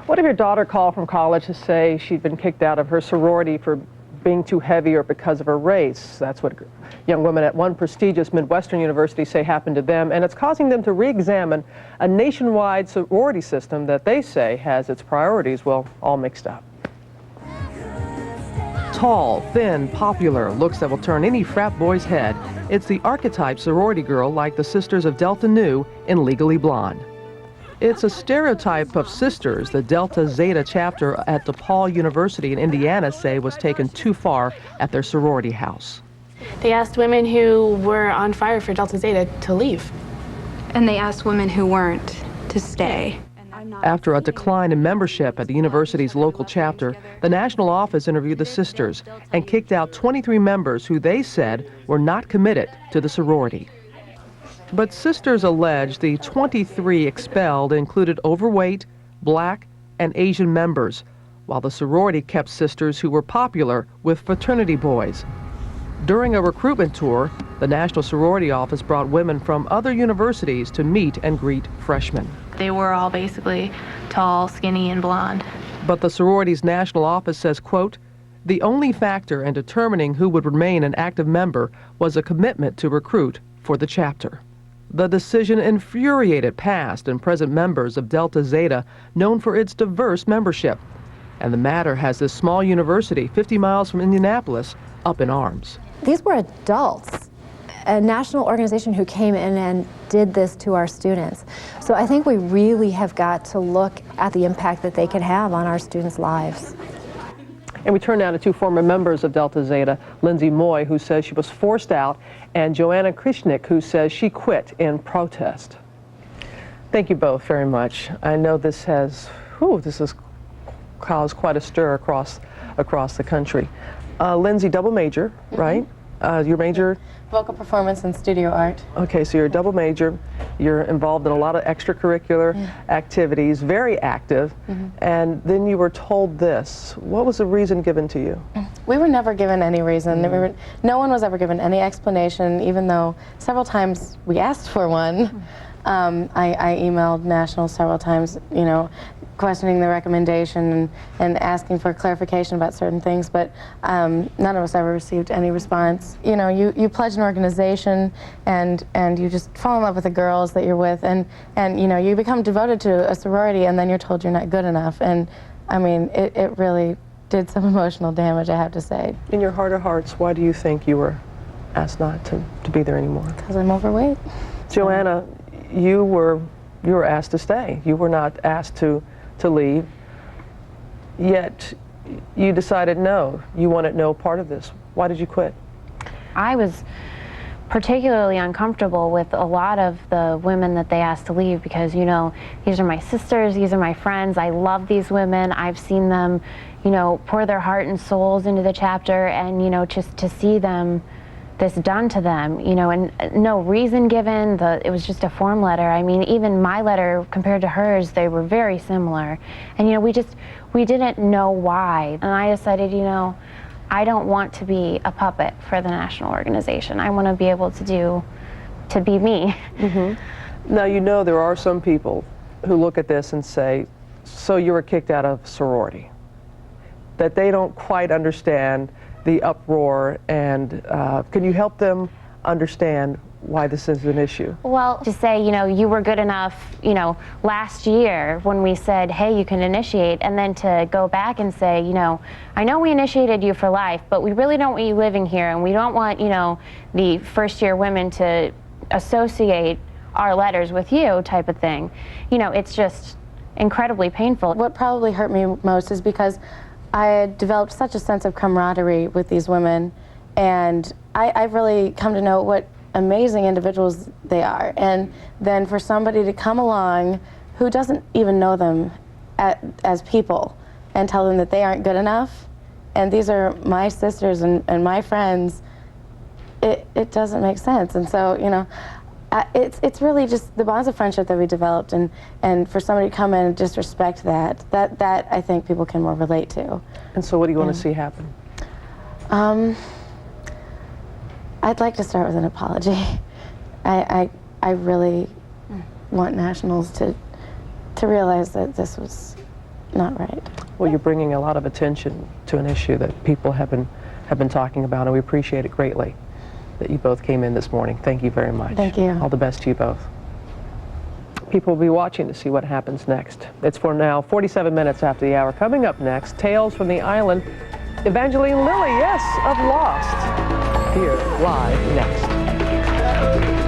What if your daughter called from college to say she'd been kicked out of her sorority for being too heavy or because of her race? That's what young women at one prestigious Midwestern university say happened to them, and it's causing them to re-examine a nationwide sorority system that they say has its priorities, well, all mixed up. Tall, thin, popular, looks that will turn any frat boy's head. It's the archetype sorority girl like the Sisters of Delta Nu in Legally Blonde. It's a stereotype of sisters the Delta Zeta chapter at DePauw University in Indiana say was taken too far at their sorority house. They asked women who were on fire for Delta Zeta to leave. And they asked women who weren't to stay. After a decline in membership at the university's local chapter, the national office interviewed the sisters and kicked out 23 members who they said were not committed to the sorority. But sisters allege the 23 expelled included overweight, black, and Asian members, while the sorority kept sisters who were popular with fraternity boys. During a recruitment tour, the National Sorority Office brought women from other universities to meet and greet freshmen. They were all basically tall, skinny, and blonde. But the sorority's national office says, quote, the only factor in determining who would remain an active member was a commitment to recruit for the chapter. The decision infuriated past and present members of Delta Zeta, known for its diverse membership. And the matter has this small university 50 miles from Indianapolis up in arms. These were adults, a national organization who came in and did this to our students. So I think we really have got to look at the impact that they can have on our students' lives. And we turn now to two former members of Delta Zeta, Lynsay Moy, who says she was forced out, and Joanna Kieschnick, who says she quit in protest. Thank you both very much. I know this has caused quite a stir across the country. Lynsay, double major, right? Your major? Vocal performance and studio art. Okay, so you're a double major. You're involved in a lot of extracurricular activities, very active, and then you were told this. What was the reason given to you? We were never given any reason. No one was ever given any explanation, even though several times we asked for one. I emailed National several times, you know, questioning the recommendation and asking for clarification about certain things, but none of us ever received any response. You know, you pledge an organization and you just fall in love with the girls that you're with, and you know, you become devoted to a sorority, and then you're told you're not good enough. And I mean, it really did some emotional damage, I have to say. In your heart of hearts, why do you think you were asked not to be there anymore? Because I'm overweight. Joanna, you were asked to stay. You were not asked to leave, yet you decided no, you wanted no part of this. Why did you quit? I was particularly uncomfortable with a lot of the women that they asked to leave because, you know, these are my sisters, these are my friends, I love these women, I've seen them, you know, pour their heart and souls into the chapter, and, you know, just to see them this done to them, you know, and no reason given. It was just a form letter. I mean, even my letter compared to hers, they were very similar. And, you know, we didn't know why. And I decided, you know, I don't want to be a puppet for the national organization. I want to be able to be me. Now, you know, there are some people who look at this and say, so you were kicked out of sorority, that they don't quite understand the uproar, and can you help them understand why this is an issue? Well, to say, you know, you were good enough, you know, last year when we said, hey, you can initiate, and then to go back and say, you know, I know we initiated you for life, but we really don't want you living here, and we don't want, you know, the first-year women to associate our letters with you type of thing. You know, it's just incredibly painful. What probably hurt me most is because I had developed such a sense of camaraderie with these women, and I've really come to know what amazing individuals they are. And then for somebody to come along who doesn't even know them as people and tell them that they aren't good enough, and these are my sisters and my friends, it doesn't make sense. And so, you know, it's really just the bonds of friendship that we developed, and for somebody to come in and disrespect that I think people can more relate to. And so what do you want to see happen? I'd like to start with an apology. I really want nationals to realize that this was not right. Well, you're bringing a lot of attention to an issue that people have been talking about, and we appreciate it greatly that you both came in this morning. Thank you very much. Thank you. All the best to you both. People will be watching to see what happens next. It's for now 47 minutes after the hour. Coming up next, Tales from the Island. Evangeline Lilly, yes, of Lost. Here, live next.